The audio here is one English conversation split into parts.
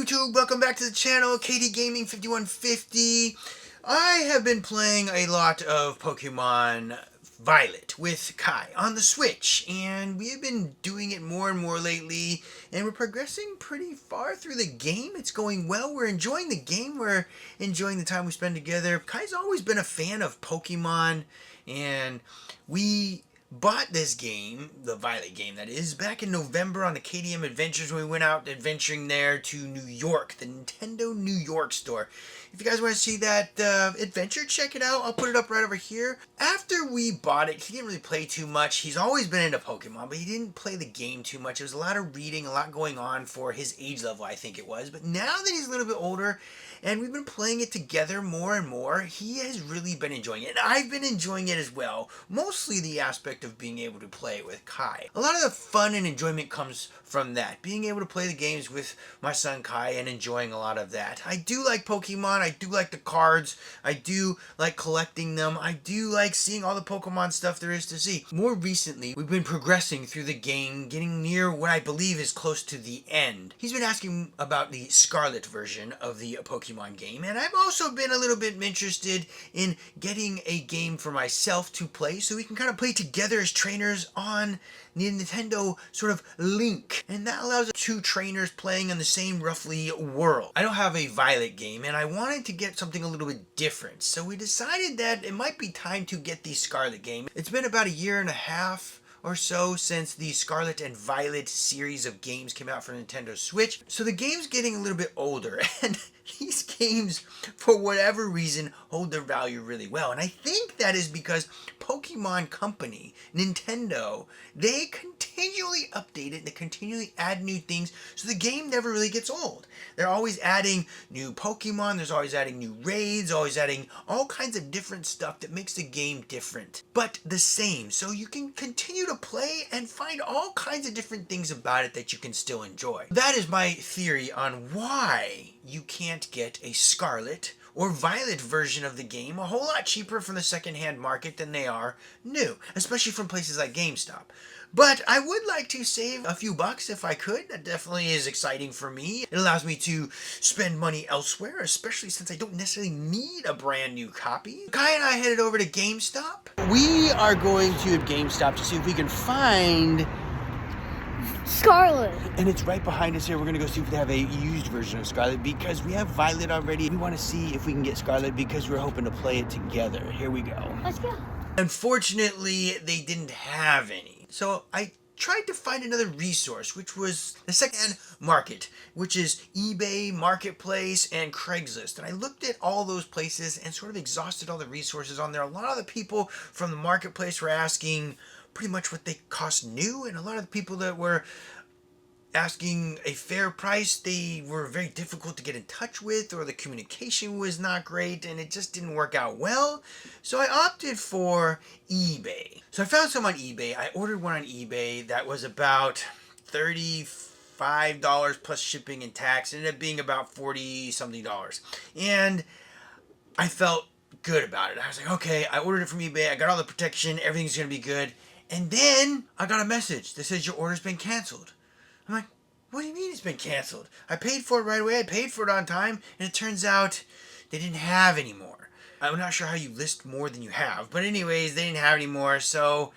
YouTube? Welcome back to the channel, KD Gaming 5150. I have been playing a lot of Pokemon Violet with Kai on the Switch, and we have been doing it more and more lately, and we're progressing pretty far through the game. It's going well. We're enjoying the game. We're enjoying the time we spend together. Kai's always been a fan of Pokemon, and we bought this game, the Violet game that is, back in November on the KDM Adventures when we went out adventuring there to New York, the Nintendo New York store. If you guys want to see that adventure, check it out. I'll put it up right over here. After we bought it, he didn't really play too much. He's always been into Pokemon, but he didn't play the game too much. It was a lot of reading, a lot going on for his age level, I think it was. But now that he's a little bit older, and we've been playing it together more and more, he has really been enjoying it. And I've been enjoying it as well. Mostly the aspect of being able to play it with Kai. A lot of the fun and enjoyment comes from that. Being able to play the games with my son Kai and enjoying a lot of that. I do like Pokemon. I do like the cards. I do like collecting them. I do like seeing all the Pokemon stuff there is to see. More recently, we've been progressing through the game, getting near what I believe is close to the end. He's been asking about the Scarlet version of the Pokemon game, and I've also been a little bit interested in getting a game for myself to play so we can kind of play together as trainers on the Nintendo sort of Link, and that allows two trainers playing in the same roughly world. I don't have a Violet game, and I wanted to get something a little bit different, so we decided that it might be time to get the Scarlet game. It's been about a year and a half or so since the Scarlet and Violet series of games came out for Nintendo Switch, so the game's getting a little bit older, and these games, for whatever reason, hold their value really well. And I think that is because Pokemon Company, Nintendo, they continually update it, they continually add new things, so the game never really gets old. They're always adding new Pokemon, there's always adding new raids, always adding all kinds of different stuff that makes the game different, but the same. So you can continue to play and find all kinds of different things about it that you can still enjoy. That is my theory on why you can't get a Scarlet or Violet version of the game a whole lot cheaper from the secondhand market than they are new, especially from places like GameStop. But I would like to save a few bucks if I could. That definitely is exciting for me. It allows me to spend money elsewhere, especially since I don't necessarily need a brand new copy. Kai and I headed over to GameStop. We are going to GameStop to see if we can find Scarlet. And it's right behind us here. We're going to go see if they have a used version of Scarlet because we have Violet already. We want to see if we can get Scarlet because we're hoping to play it together. Here we go. Let's go. Unfortunately, they didn't have any. So I tried to find another resource, which was the second market, which is eBay, Marketplace, and Craigslist. And I looked at all those places and sort of exhausted all the resources on there. A lot of the people from the Marketplace were asking pretty much what they cost new, and a lot of the people that were asking a fair price, they were very difficult to get in touch with, or the communication was not great, and it just didn't work out well. So I opted for eBay. So I found some on eBay. I ordered one on eBay that was about $35 plus shipping and tax. It ended up being about $40 something. And I felt good about it. I was like, okay, I ordered it from eBay. I got all the protection. Everything's going to be good. And then I got a message that says your order's been canceled. I'm like, what do you mean it's been canceled? I paid for it right away. I paid for it on time. And it turns out they didn't have any more. I'm not sure how you list more than you have. But anyways, they didn't have any more. So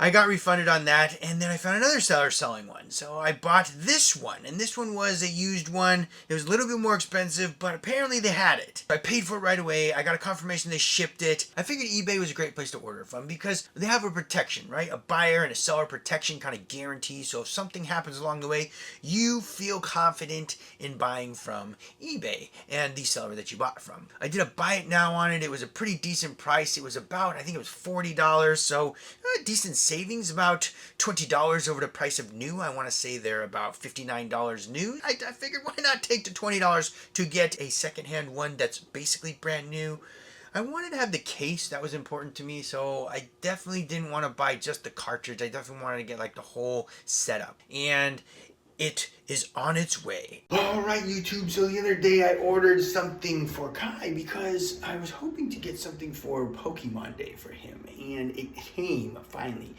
I got refunded on that, and then I found another seller selling one. So I bought this one, and this one was a used one. It was a little bit more expensive, but apparently they had it. I paid for it right away. I got a confirmation they shipped it. I figured eBay was a great place to order from because they have a protection, right? A buyer and a seller protection kind of guarantee. So if something happens along the way, you feel confident in buying from eBay and the seller that you bought from. I did a buy it now on it. It was a pretty decent price. It was about, I think it was $40. So a decent savings, about $20 over the price of new. I want to say they're about $59 new. I figured why not take the $20 to get a secondhand one that's basically brand new. I wanted to have the case. That was important to me, so I definitely didn't want to buy just the cartridge. I definitely wanted to get like the whole setup, and it is on its way. Alright YouTube, so the other day I ordered something for Kai because I was hoping to get something for Pokemon Day for him, and it came finally.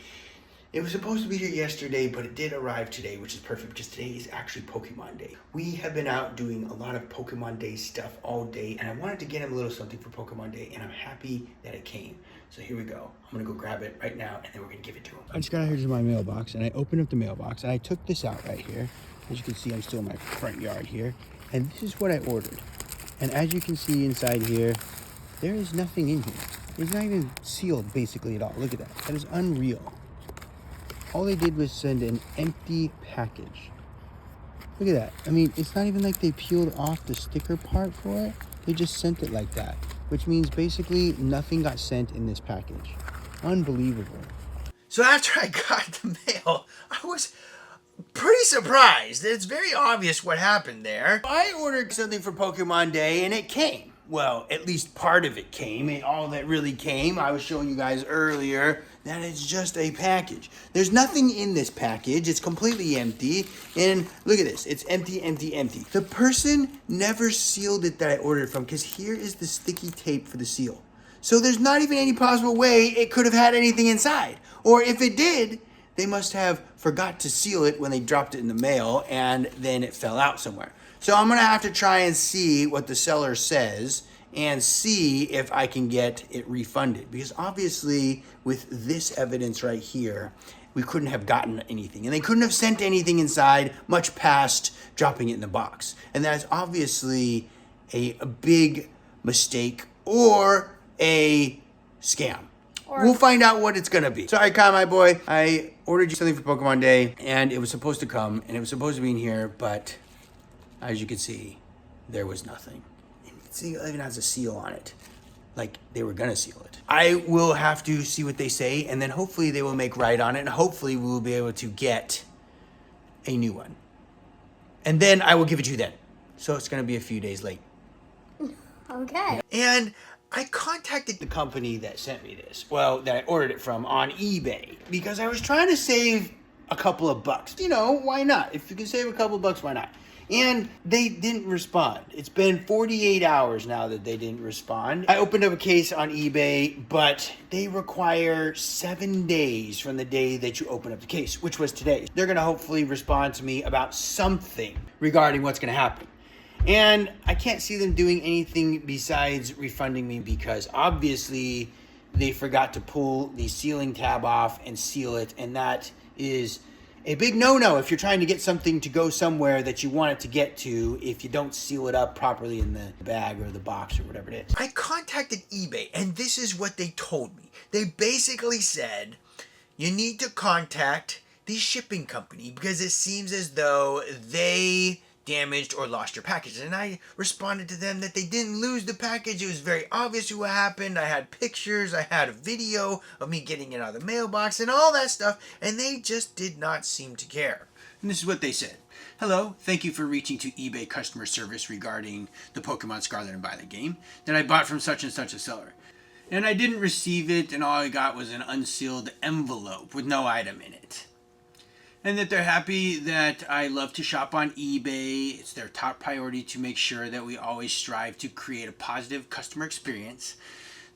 It was supposed to be here yesterday, but it did arrive today, which is perfect because today is actually Pokemon Day. We have been out doing a lot of Pokemon Day stuff all day, and I wanted to get him a little something for Pokemon Day, and I'm happy that it came. So here we go. I'm gonna go grab it right now, and then we're gonna give it to him. I just got here to my mailbox, and I opened up the mailbox, and I took this out right here. As you can see, I'm still in my front yard here, and this is what I ordered. And as you can see inside here, there is nothing in here. It's not even sealed basically at all. Look at that. That is unreal. All they did was send an empty package. Look at that. I mean, it's not even like they peeled off the sticker part for it. They just sent it like that, which means basically nothing got sent in this package. Unbelievable. So after I got the mail, I was pretty surprised. It's very obvious what happened there. I ordered something for Pokemon Day and it came. Well, at least part of it came. And all that really came, I was showing you guys earlier, that it's just a package. There's nothing in this package. It's completely empty. And look at this. It's empty, empty, empty. The person never sealed it that I ordered from, because here is the sticky tape for the seal. So there's not even any possible way it could have had anything inside. Or if it did, they must have forgot to seal it when they dropped it in the mail and then it fell out somewhere. So I'm gonna have to try and see what the seller says and see if I can get it refunded. Because obviously with this evidence right here, we couldn't have gotten anything. And they couldn't have sent anything inside, much past dropping it in the box. And that's obviously a big mistake or a scam. We'll find out what it's gonna be. Sorry, Kai, my boy. I ordered you something for Pokemon Day, and it was supposed to come, and it was supposed to be in here, but as you can see, there was nothing. And you can see it even has a seal on it, like they were gonna seal it. I will have to see what they say, and then hopefully they will make right on it, and hopefully we will be able to get a new one. And then I will give it to you then. So it's gonna be a few days late. Okay. And I contacted the company that sent me this, well, that I ordered it from, on eBay, because I was trying to save a couple of bucks. You know, why not? If you can save a couple of bucks, why not? And they didn't respond. It's been 48 hours now that they didn't respond. I opened up a case on eBay, but they require 7 days from the day that you open up the case, which was today. They're gonna hopefully respond to me about something regarding what's gonna happen. And I can't see them doing anything besides refunding me, because obviously they forgot to pull the sealing tab off and seal it. And that is a big no-no if you're trying to get something to go somewhere that you want it to get to, if you don't seal it up properly in the bag or the box or whatever it is. I contacted eBay, and this is what they told me. They basically said, you need to contact the shipping company because it seems as though they damaged or lost your package. And I responded to them that they didn't lose the package. It was very obvious what happened. I had pictures, I had a video of me getting it out of the mailbox and all that stuff, and they just did not seem to care. And this is what they said. Hello, thank you for reaching to eBay customer service regarding the Pokemon Scarlet and Violet game that I bought from such and such a seller. And I didn't receive it, and all I got was an unsealed envelope with no item in it. And that they're happy that I love to shop on eBay. It's their top priority to make sure that we always strive to create a positive customer experience.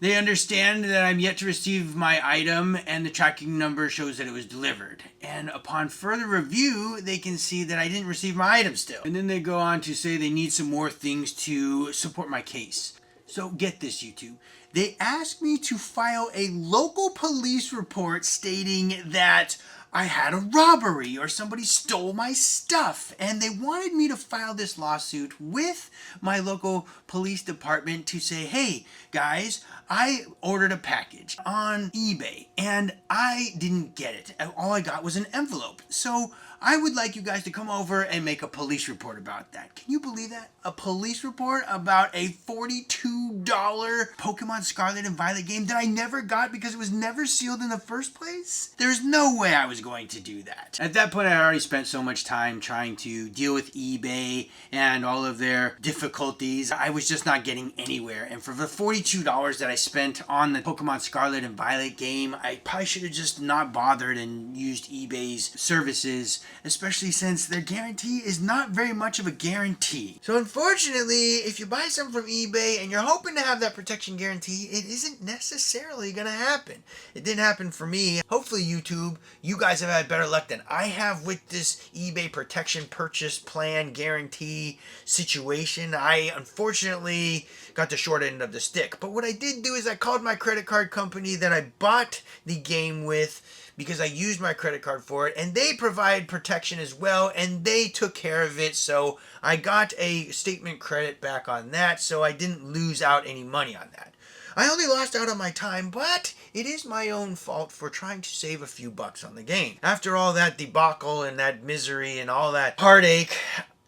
They understand that I'm yet to receive my item, and the tracking number shows that it was delivered. And upon further review, they can see that I didn't receive my item still. And then they go on to say they need some more things to support my case. So get this, YouTube. They asked me to file a local police report stating that I had a robbery or somebody stole my stuff, and they wanted me to file this lawsuit with my local police department to say, hey guys, I ordered a package on eBay and I didn't get it. All I got was an envelope. So I would like you guys to come over and make a police report about that. Can you believe that? A police report about a $42 Pokemon Scarlet and Violet game that I never got because it was never sealed in the first place? There's no way I was going to do that. At that point, I already spent so much time trying to deal with eBay and all of their difficulties. I was just not getting anywhere. And for the $42 that I spent on the Pokemon Scarlet and Violet game, I probably should have just not bothered and used eBay's services especially since their guarantee is not very much of a guarantee. So unfortunately, if you buy something from eBay and you're hoping to have that protection guarantee, it isn't necessarily going to happen. It didn't happen for me. Hopefully, YouTube, you guys have had better luck than I have with this eBay protection purchase plan guarantee situation. I unfortunately got the short end of the stick. But what I did do is I called my credit card company that I bought the game with, because I used my credit card for it, and they provide protection as well, and they took care of it, so I got a statement credit back on that, so I didn't lose out any money on that. I only lost out on my time, but it is my own fault for trying to save a few bucks on the game. After all that debacle and that misery and all that heartache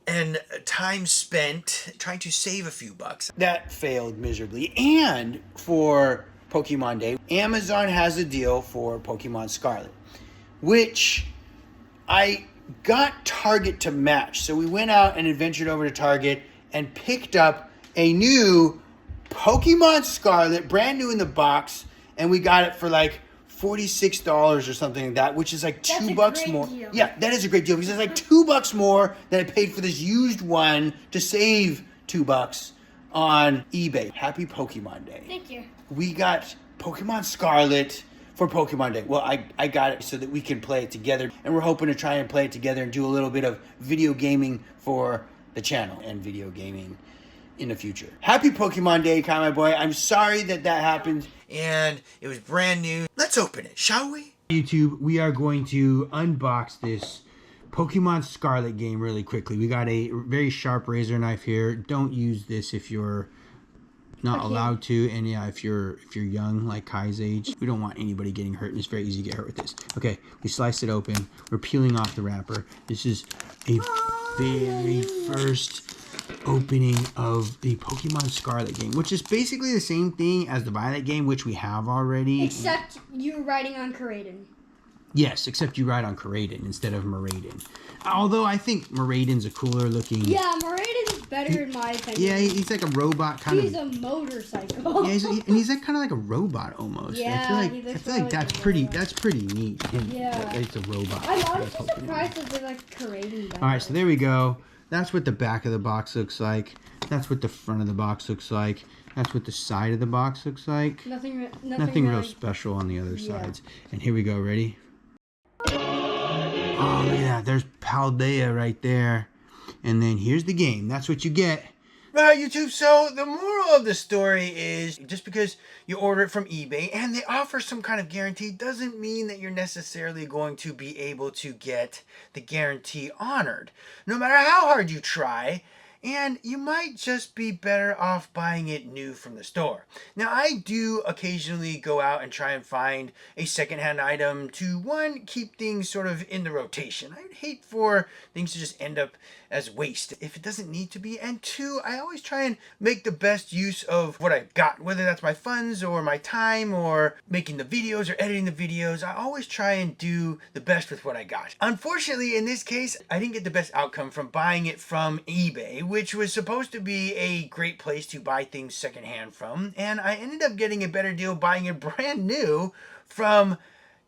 and time spent trying to save a few bucks, that failed miserably. And for Pokemon Day, Amazon has a deal for Pokemon Scarlet, which I got Target to match. So we went out and adventured over to Target and picked up a new Pokemon Scarlet, brand new in the box, and we got it for like $46 or something like that, which is like $2 more. Deal. Yeah, that is a great deal because it's like $2 more than I paid for this used one to save $2 on eBay. Happy Pokemon Day. Thank you. We got Pokemon Scarlet for Pokemon Day. Well, I got it so that we can play it together, and we're hoping to try and play it together and do a little bit of video gaming for the channel and video gaming in the future. Happy Pokemon Day, Kai, my boy. I'm sorry that happened, and it was brand new. Let's open it, shall we? YouTube, we are going to unbox this Pokemon Scarlet game really quickly. We got a very sharp razor knife here. Don't use this if you're not allowed to, and yeah, if you're young like Kai's age, we don't want anybody getting hurt, and it's very easy to get hurt with this. Okay, we sliced it open. We're peeling off the wrapper. This is a very first opening of the Pokemon Scarlet game, which is basically the same thing as the Violet game, which we have already. Except you're riding on Koraidon. Yes, except you ride on Koraidon instead of Miraidon. Although I think Miraidon's a cooler looking... Yeah, Miraidon's better in my opinion. Yeah, he's like a robot kind of... He's a motorcycle. Yeah, he's like kind of like a robot almost. Yeah, I feel like that's pretty neat. Yeah. It's a robot. I'm honestly surprised that they like Koraidon better. Alright, so there we go. That's what the back of the box looks like. That's what the front of the box looks like. That's what the side of the box looks like. Nothing real special on the other sides. And here we go. Ready? Oh, look at that. There's Paldea right there. And then here's the game. That's what you get. Right, YouTube. So the moral of the story is just because you order it from eBay and they offer some kind of guarantee doesn't mean that you're necessarily going to be able to get the guarantee honored. No matter how hard you try, and you might just be better off buying it new from the store. Now, I do occasionally go out and try and find a secondhand item to, one, keep things sort of in the rotation. I'd hate for things to just end up as waste if it doesn't need to be. And two, I always try and make the best use of what I've got, whether that's my funds or my time or making the videos or editing the videos. I always try and do the best with what I got. Unfortunately, in this case, I didn't get the best outcome from buying it from eBay, which was supposed to be a great place to buy things secondhand from, and I ended up getting a better deal buying it brand new from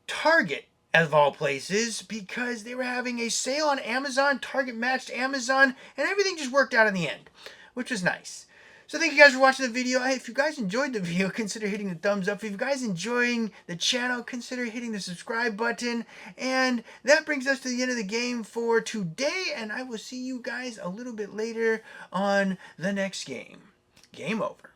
Target, of all places, because they were having a sale on Amazon. Target matched Amazon, and everything just worked out in the end, which was nice. So thank you guys for watching the video. If you guys enjoyed the video, consider hitting the thumbs up. If you guys enjoying the channel, consider hitting the subscribe button. And that brings us to the end of the game for today, and I will see you guys a little bit later on the next game. Game over.